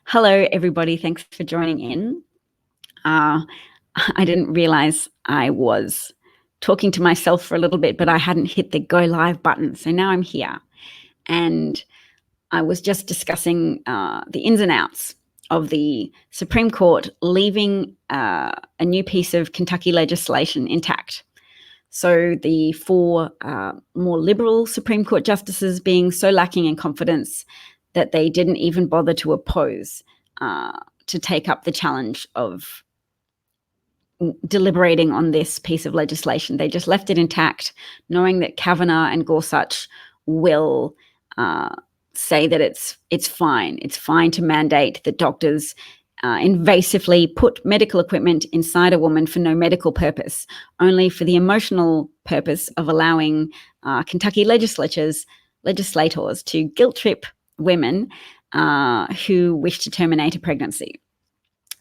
Hello, everybody. Thanks for joining in. Uh, I didn't realize I was talking to myself for a little bit, but I hadn't hit the go live button. So now I'm here. And I was just discussing the ins and outs of the Supreme Court leaving a new piece of Kentucky legislation intact. So the four more liberal Supreme Court justices being so lacking in confidence that they didn't even bother to oppose to take up the challenge of deliberating on this piece of legislation. They just left it intact, knowing that Kavanaugh and Gorsuch will say that it's fine. It's fine to mandate that doctors invasively put medical equipment inside a woman for no medical purpose, only for the emotional purpose of allowing Kentucky legislators to guilt trip women who wish to terminate a pregnancy.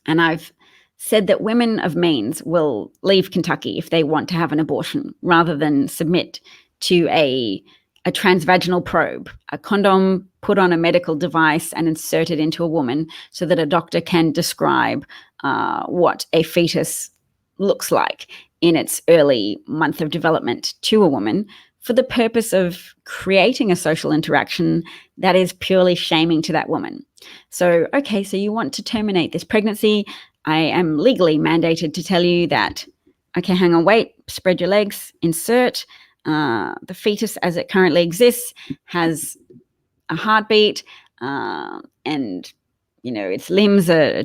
And I've said that women of means will leave Kentucky if they want to have an abortion rather than submit to a transvaginal probe, a condom put on a medical device and inserted into a woman so that a doctor can describe what a fetus looks like in its early month of development to a woman for the purpose of creating a social interaction that is purely shaming to that woman. So, okay, so you want to terminate this pregnancy. I am legally mandated to tell you that, okay, hang on, wait, spread your legs, insert. The fetus as it currently exists has a heartbeat and, its limbs are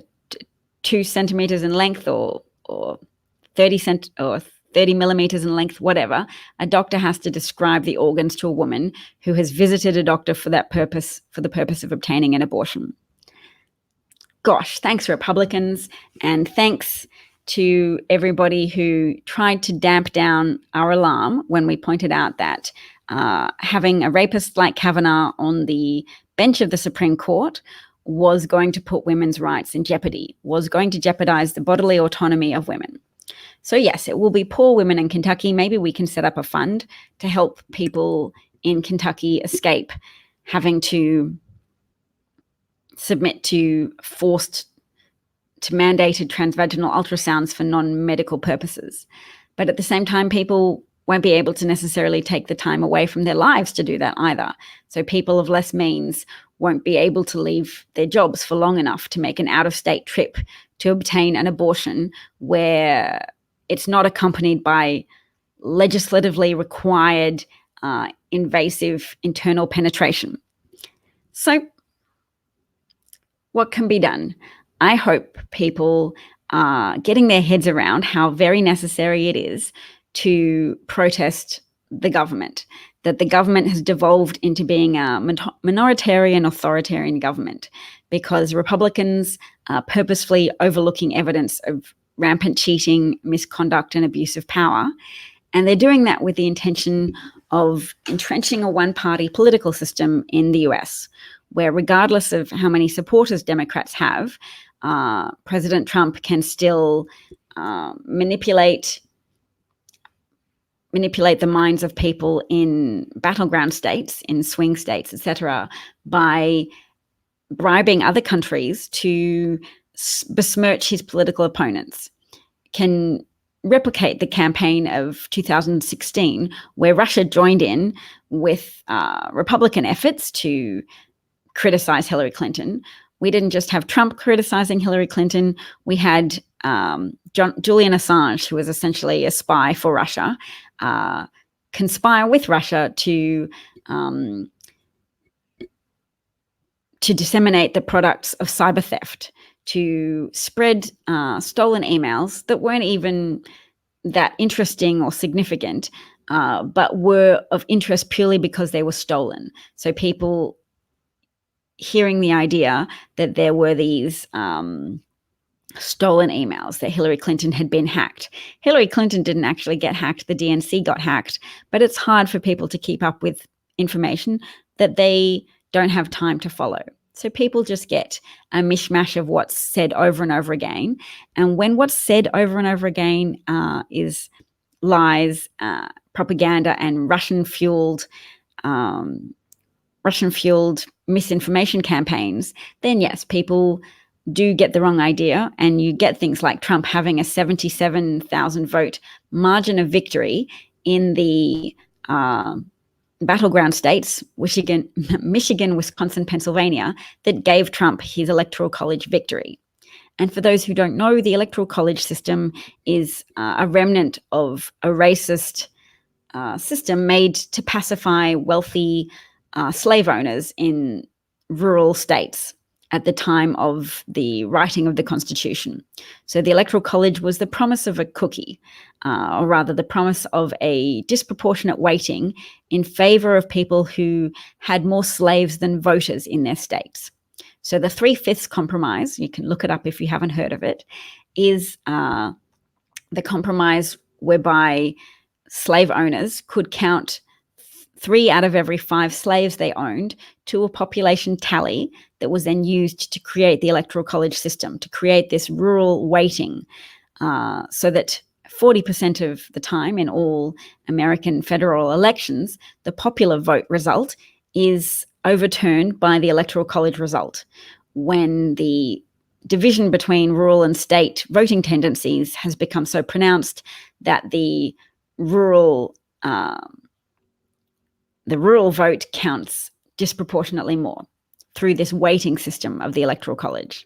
2 centimeters in length or 30 millimeters in length, whatever. A doctor has to describe the organs to a woman who has visited a doctor for the purpose of obtaining an abortion. Gosh, thanks, Republicans, and thanks to everybody who tried to damp down our alarm when we pointed out that having a rapist like Kavanaugh on the bench of the Supreme Court was going to put women's rights in jeopardy, was going to jeopardize the bodily autonomy of women. So yes, it will be poor women in Kentucky. Maybe we can set up a fund to help people in Kentucky escape having to submit to mandated transvaginal ultrasounds for non-medical purposes. But at the same time, people won't be able to necessarily take the time away from their lives to do that either. So people of less means won't be able to leave their jobs for long enough to make an out-of-state trip to obtain an abortion where it's not accompanied by legislatively required invasive internal penetration. So what can be done? I hope people are getting their heads around how very necessary it is to protest the government, that the government has devolved into being a minoritarian, authoritarian government because Republicans are purposefully overlooking evidence of rampant cheating, misconduct, and abuse of power. And they're doing that with the intention of entrenching a one-party political system in the US, where regardless of how many supporters Democrats have, President Trump can still manipulate the minds of people in battleground states, in swing states, etc., by bribing other countries to besmirch his political opponents, can replicate the campaign of 2016, where Russia joined in with Republican efforts to criticize Hillary Clinton. We didn't just have Trump criticizing Hillary Clinton. We had Julian Assange, who was essentially a spy for Russia, conspire with Russia to disseminate the products of cyber theft, to spread stolen emails that weren't even that interesting or significant, but were of interest purely because they were stolen. So people hearing the idea that there were these stolen emails, that Hillary Clinton had been hacked. Hillary Clinton didn't actually get hacked. The DNC got hacked. But it's hard for people to keep up with information that they don't have time to follow. So people just get a mishmash of what's said over and over again. And when what's said over and over again is lies, propaganda, and Russian-fueled Russian-fueled misinformation campaigns, then yes, people do get the wrong idea, and you get things like Trump having a 77,000 vote margin of victory in the battleground states, Michigan, Wisconsin, Pennsylvania, that gave Trump his electoral college victory. And for those who don't know, the electoral college system is a remnant of a racist system made to pacify wealthy slave owners in rural states at the time of the writing of the Constitution. So the Electoral College was the promise of a cookie, or rather the promise of a disproportionate weighting in favor of people who had more slaves than voters in their states. So the 3/5 compromise, you can look it up if you haven't heard of it, is the compromise whereby slave owners could count 3 out of every 5 slaves they owned to a population tally that was then used to create the electoral college system, to create this rural weighting, so that 40% of the time in all American federal elections, the popular vote result is overturned by the electoral college result. When the division between rural and state voting tendencies has become so pronounced that the rural vote counts disproportionately more through this weighting system of the electoral college.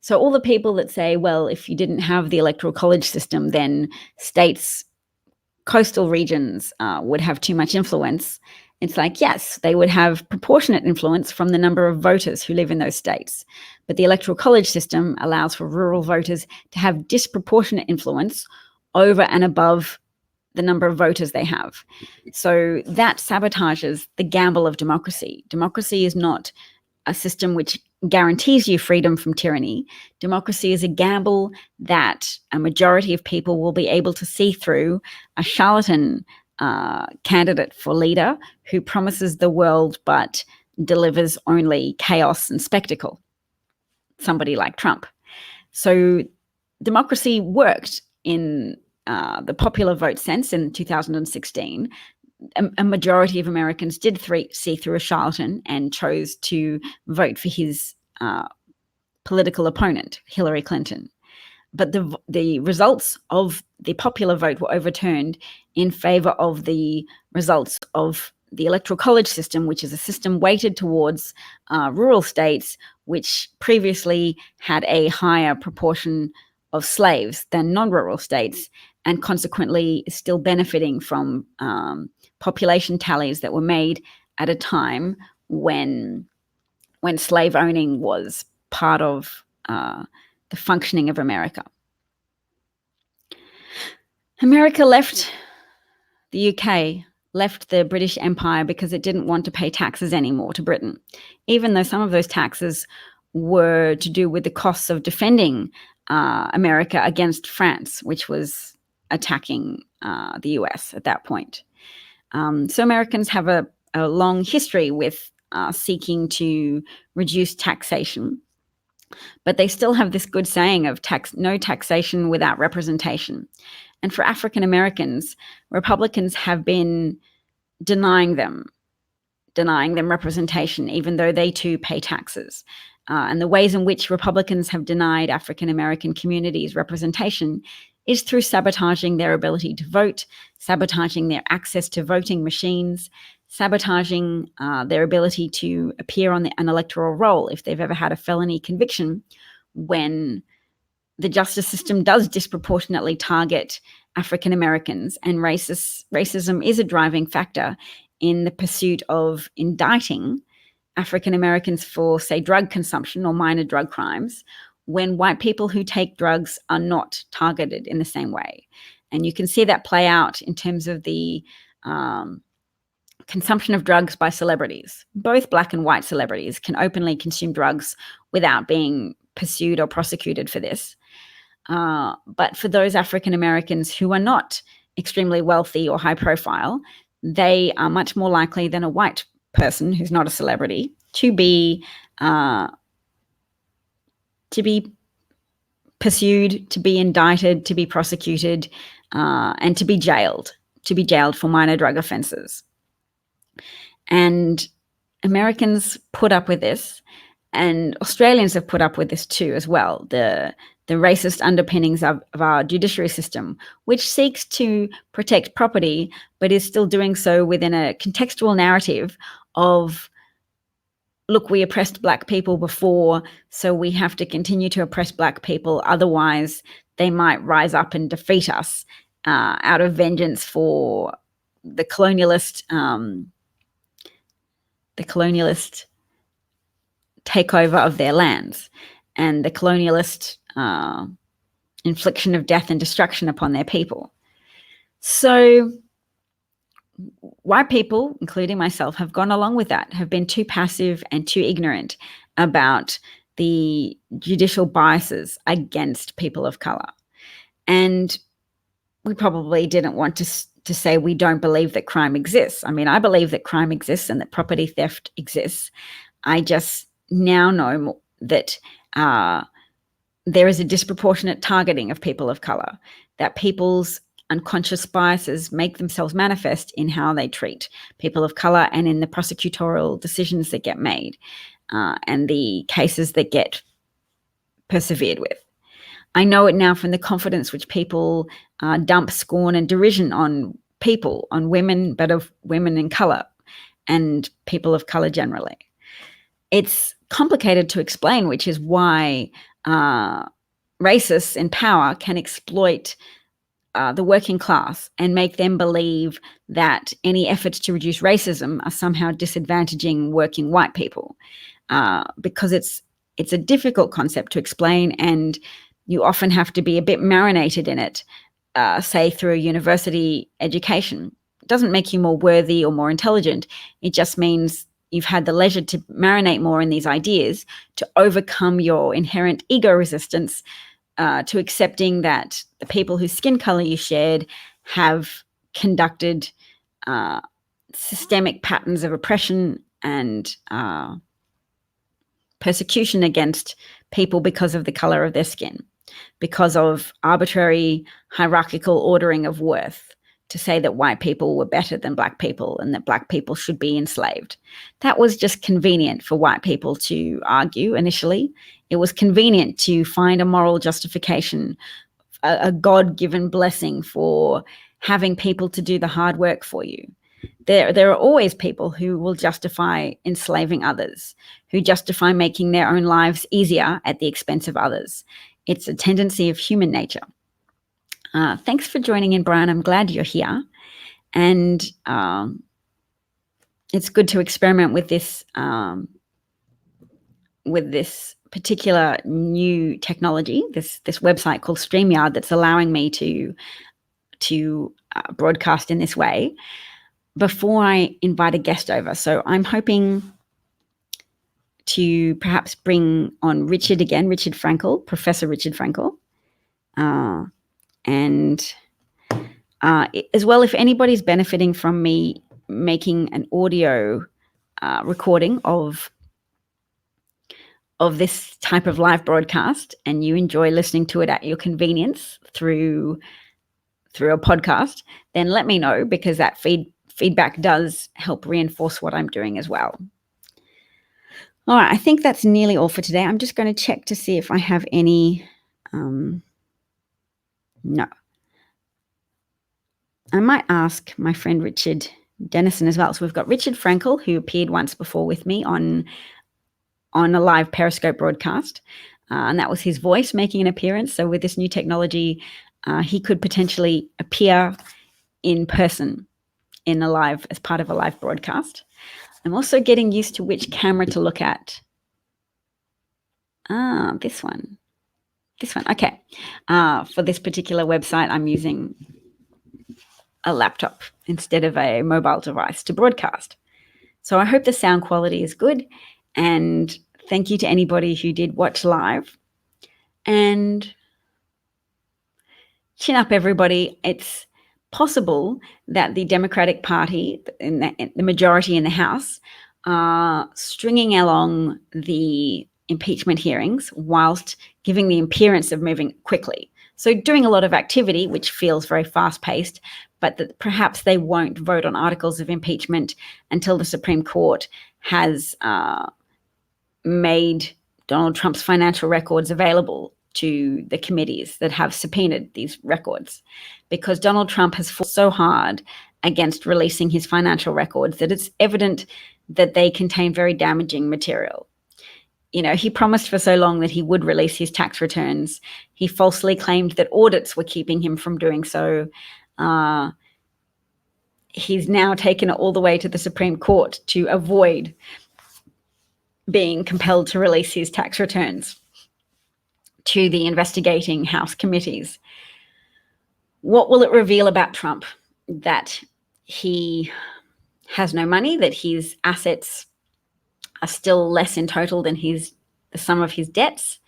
So all the people that say, well, if you didn't have the electoral college system, then states, coastal regions would have too much influence. It's like, yes, they would have proportionate influence from the number of voters who live in those states. But the electoral college system allows for rural voters to have disproportionate influence over and above the number of voters they have. So that sabotages the gamble of democracy. Democracy is not a system which guarantees you freedom from tyranny. Democracy is a gamble that a majority of people will be able to see through a charlatan candidate for leader who promises the world but delivers only chaos and spectacle, somebody like Trump. So democracy worked in the popular vote sense in 2016. A majority of Americans did see through a charlatan and chose to vote for his political opponent, Hillary Clinton. But the results of the popular vote were overturned in favor of the results of the electoral college system, which is a system weighted towards rural states, which previously had a higher proportion of slaves than non-rural states, and consequently is still benefiting from population tallies that were made at a time when slave owning was part of the functioning of America. America left the UK, left the British Empire because it didn't want to pay taxes anymore to Britain, even though some of those taxes were to do with the costs of defending America against France, which was attacking the US at that point. So Americans have a long history with seeking to reduce taxation, but they still have this good saying of no taxation without representation. And for African Americans, Republicans have been denying them representation, even though they too pay taxes. And the ways in which Republicans have denied African American communities representation is through sabotaging their ability to vote, sabotaging their access to voting machines, sabotaging their ability to appear on an electoral roll if they've ever had a felony conviction, when the justice system does disproportionately target African Americans, and racism is a driving factor in the pursuit of indicting African Americans for, say, drug consumption or minor drug crimes, when white people who take drugs are not targeted in the same way. And you can see that play out in terms of the consumption of drugs by celebrities. Both black and white celebrities can openly consume drugs without being pursued or prosecuted for this. But for those African Americans who are not extremely wealthy or high profile, they are much more likely than a white person who's not a celebrity to be pursued, to be indicted, to be prosecuted, and to be jailed for minor drug offenses. And Americans put up with this, and Australians have put up with this too as well. The racist underpinnings of our judiciary system, which seeks to protect property, but is still doing so within a contextual narrative of, look, we oppressed Black people before, so we have to continue to oppress Black people. Otherwise, they might rise up and defeat us out of vengeance for the colonialist takeover of their lands and the colonialist infliction of death and destruction upon their people. So white people, including myself, have gone along with that, have been too passive and too ignorant about the judicial biases against people of color. And we probably didn't want to say we don't believe that crime exists. I mean, I believe that crime exists and that property theft exists. I just now know that there is a disproportionate targeting of people of color, that people's unconscious biases make themselves manifest in how they treat people of color and in the prosecutorial decisions that get made and the cases that get persevered with. I know it now from the confidence which people dump scorn and derision on people, on women, but of women in color and people of color generally. It's complicated to explain, which is why racists in power can exploit the working class and make them believe that any efforts to reduce racism are somehow disadvantaging working white people, because it's a difficult concept to explain, and you often have to be a bit marinated in it, say through a university education. It doesn't make you more worthy or more intelligent. It just means you've had the leisure to marinate more in these ideas to overcome your inherent ego resistance to accepting that the people whose skin color you shared have conducted systemic patterns of oppression and persecution against people because of the color of their skin, because of arbitrary hierarchical ordering of worth, to say that white people were better than Black people and that Black people should be enslaved. That was just convenient for white people to argue initially. It was convenient to find a moral justification, a God-given blessing for having people to do the hard work for you. There are always people who will justify enslaving others, who justify making their own lives easier at the expense of others. It's a tendency of human nature. Thanks for joining in, Brian. I'm glad you're here. And it's good to experiment with this particular new technology, this website called StreamYard that's allowing me to broadcast in this way before I invite a guest over. So I'm hoping to perhaps bring on Richard again, Richard Frankel, Professor Richard Frankel. And as well, if anybody's benefiting from me making an audio recording of this type of live broadcast and you enjoy listening to it at your convenience through a podcast, then let me know, because that feedback does help reinforce what I'm doing as well. All right, I think that's nearly all for today. I'm just going to check to see if I have any... No. I might ask my friend Richard Dennison as well. So we've got Richard Frankel, who appeared once before with me on a live Periscope broadcast, and that was his voice making an appearance. So with this new technology, he could potentially appear in person as part of a live broadcast. I'm also getting used to which camera to look at. This one. Okay. For this particular website, I'm using a laptop instead of a mobile device to broadcast. So I hope the sound quality is good, and thank you to anybody who did watch live. And chin up, everybody. It's possible that the Democratic Party, in the majority in the House, are stringing along the impeachment hearings whilst giving the appearance of moving quickly. So doing a lot of activity, which feels very fast-paced, but that perhaps they won't vote on articles of impeachment until the Supreme Court has made Donald Trump's financial records available to the committees that have subpoenaed these records, because Donald Trump has fought so hard against releasing his financial records that it's evident that they contain very damaging material. He promised for so long that he would release his tax returns. He falsely claimed that audits were keeping him from doing so. He's now taken it all the way to the Supreme Court to avoid being compelled to release his tax returns to the investigating House committees. What will it reveal about Trump? That he has no money, that his assets are still less in total than the sum of his debts?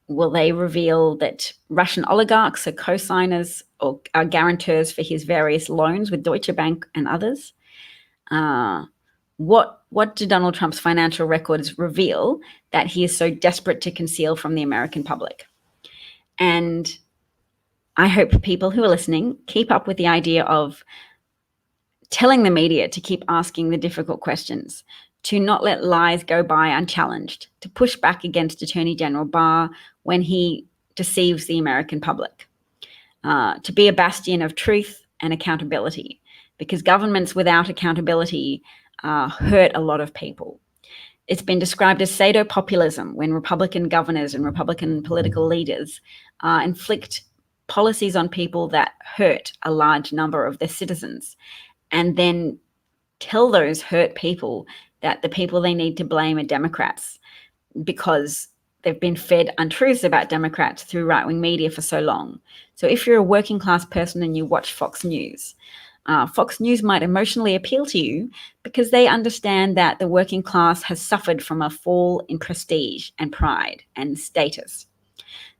Will they reveal that Russian oligarchs are co-signers or are guarantors for his various loans with Deutsche Bank and others? What do Donald Trump's financial records reveal that he is so desperate to conceal from the American public? And I hope people who are listening keep up with the idea of telling the media to keep asking the difficult questions, to not let lies go by unchallenged, to push back against Attorney General Barr when he deceives the American public, to be a bastion of truth and accountability, because governments without accountability hurt a lot of people. It's been described as pseudo-populism when Republican governors and Republican political leaders inflict policies on people that hurt a large number of their citizens, and then tell those hurt people that the people they need to blame are Democrats because they've been fed untruths about Democrats through right-wing media for so long. So if you're a working class person and you watch Fox News might emotionally appeal to you because they understand that the working class has suffered from a fall in prestige and pride and status.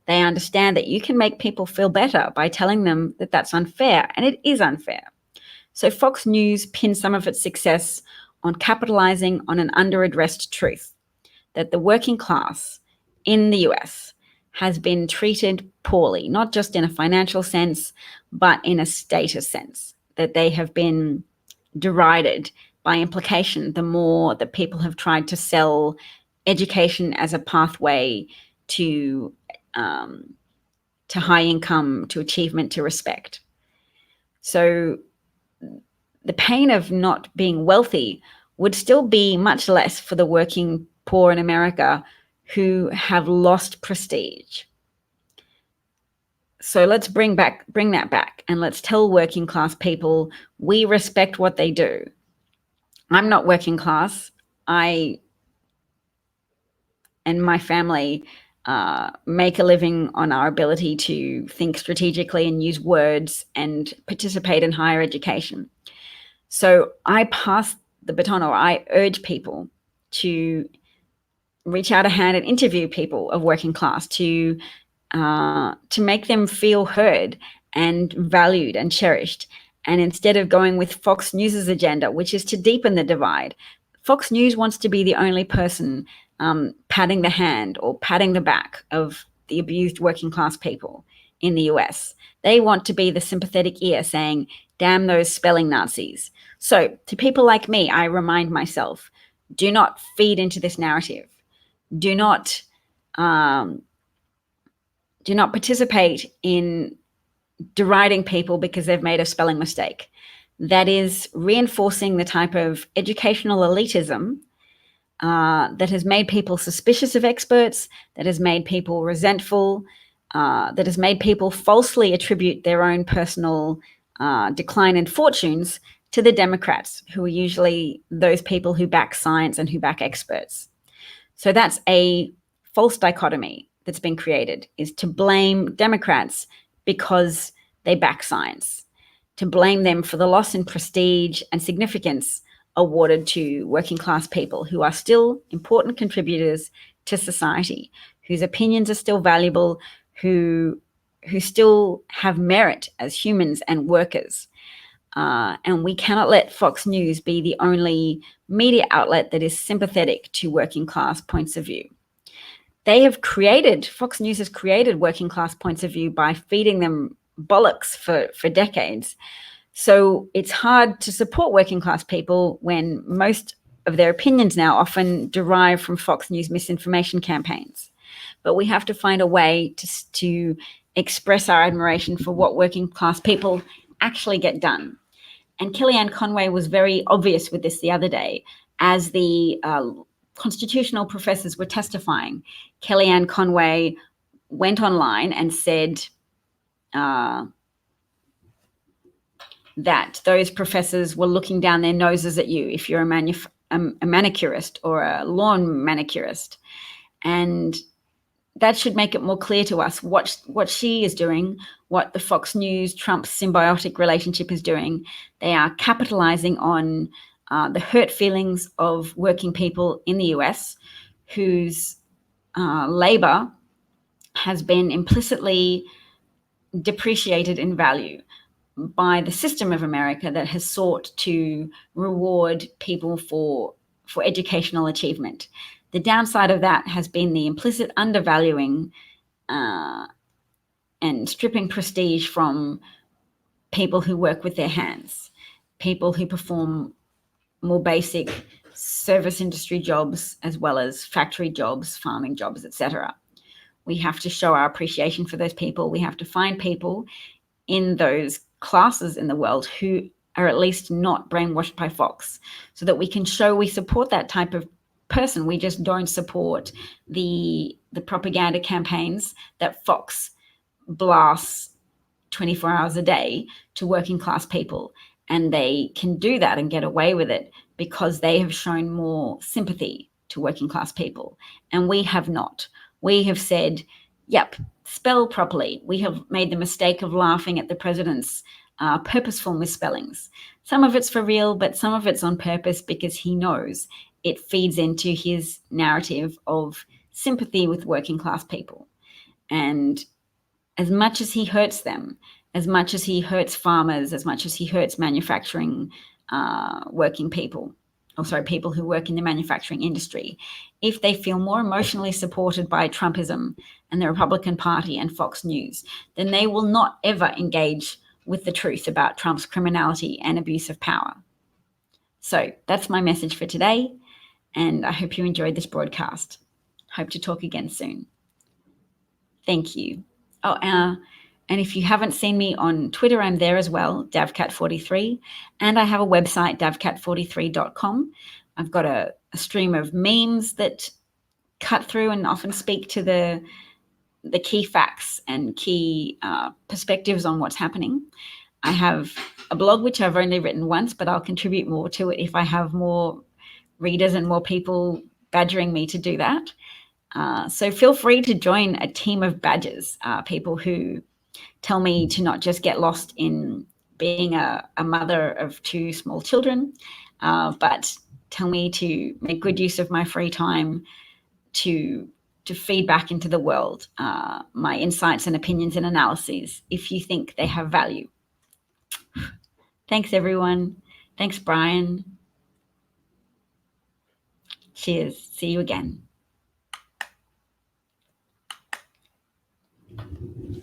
They understand that you can make people feel better by telling them that that's unfair, and it is unfair. So Fox News pins some of its success on capitalizing on an under-addressed truth, that the working class in the US has been treated poorly, not just in a financial sense, but in a status sense, that they have been derided by implication the more that people have tried to sell education as a pathway to high income, to achievement, to respect. So the pain of not being wealthy would still be much less for the working poor in America who have lost prestige. So let's bring that back, and let's tell working class people we respect what they do. I'm not working class. I and my family make a living on our ability to think strategically and use words and participate in higher education. So I pass the baton, or I urge people to reach out a hand and interview people of working class to make them feel heard and valued and cherished. And instead of going with Fox News's agenda, which is to deepen the divide, Fox News wants to be the only person patting the hand or patting the back of the abused working class people in the US. They want to be the sympathetic ear saying, damn those spelling Nazis. So to people like me, I remind myself, do not feed into this narrative. Do not participate in deriding people because they've made a spelling mistake. That is reinforcing the type of educational elitism that has made people suspicious of experts, that has made people resentful, that has made people falsely attribute their own personal decline in fortunes to the Democrats, who are usually those people who back science and who back experts. So that's a false dichotomy that's been created, is to blame Democrats because they back science, to blame them for the loss in prestige and significance awarded to working class people who are still important contributors to society, whose opinions are still valuable, who still have merit as humans and workers. And we cannot let Fox News be the only media outlet that is sympathetic to working class points of view. Fox News has created working class points of view by feeding them bollocks for decades. So it's hard to support working class people when most of their opinions now often derive from Fox News misinformation campaigns. But we have to find a way to express our admiration for what working class people actually get done. And Kellyanne Conway was very obvious with this the other day. As the constitutional professors were testifying, Kellyanne Conway went online and said that those professors were looking down their noses at you if you're a manicurist or a lawn manicurist. And that should make it more clear to us what she is doing, what the Fox News Trump symbiotic relationship is doing. They are capitalizing on the hurt feelings of working people in the US whose labor has been implicitly depreciated in value by the system of America that has sought to reward people for educational achievement. The downside of that has been the implicit undervaluing and stripping prestige from people who work with their hands, people who perform more basic service industry jobs as well as factory jobs, farming jobs, etc. We have to show our appreciation for those people. We have to find people in those classes in the world who are at least not brainwashed by Fox, so that we can show we support that type of person. We just don't support the propaganda campaigns that Fox blasts 24 hours a day to working class people. And they can do that and get away with it because they have shown more sympathy to working class people. And we have not. We have said, yep, spell properly. We have made the mistake of laughing at the president's purposeful misspellings. Some of it's for real, but some of it's on purpose because he knows it feeds into his narrative of sympathy with working class people. And as much as he hurts them, as much as he hurts farmers, as much as he hurts manufacturing working people, people who work in the manufacturing industry, if they feel more emotionally supported by Trumpism and the Republican Party and Fox News, then they will not ever engage with the truth about Trump's criminality and abuse of power. So that's my message for today, and I hope you enjoyed this broadcast. Hope to talk again soon. Thank you. And if you haven't seen me on Twitter, I'm there as well, davcat43. And I have a website, davcat43.com. I've got a stream of memes that cut through and often speak to the key facts and key perspectives on what's happening. I have a blog, which I've only written once, but I'll contribute more to it if I have more readers and more people badgering me to do that. So feel free to join a team of badgers, people who tell me to not just get lost in being a mother of two small children, but tell me to make good use of my free time to feed back into the world my insights and opinions and analyses if you think they have value. Thanks, everyone. Thanks, Brian. Cheers. See you again.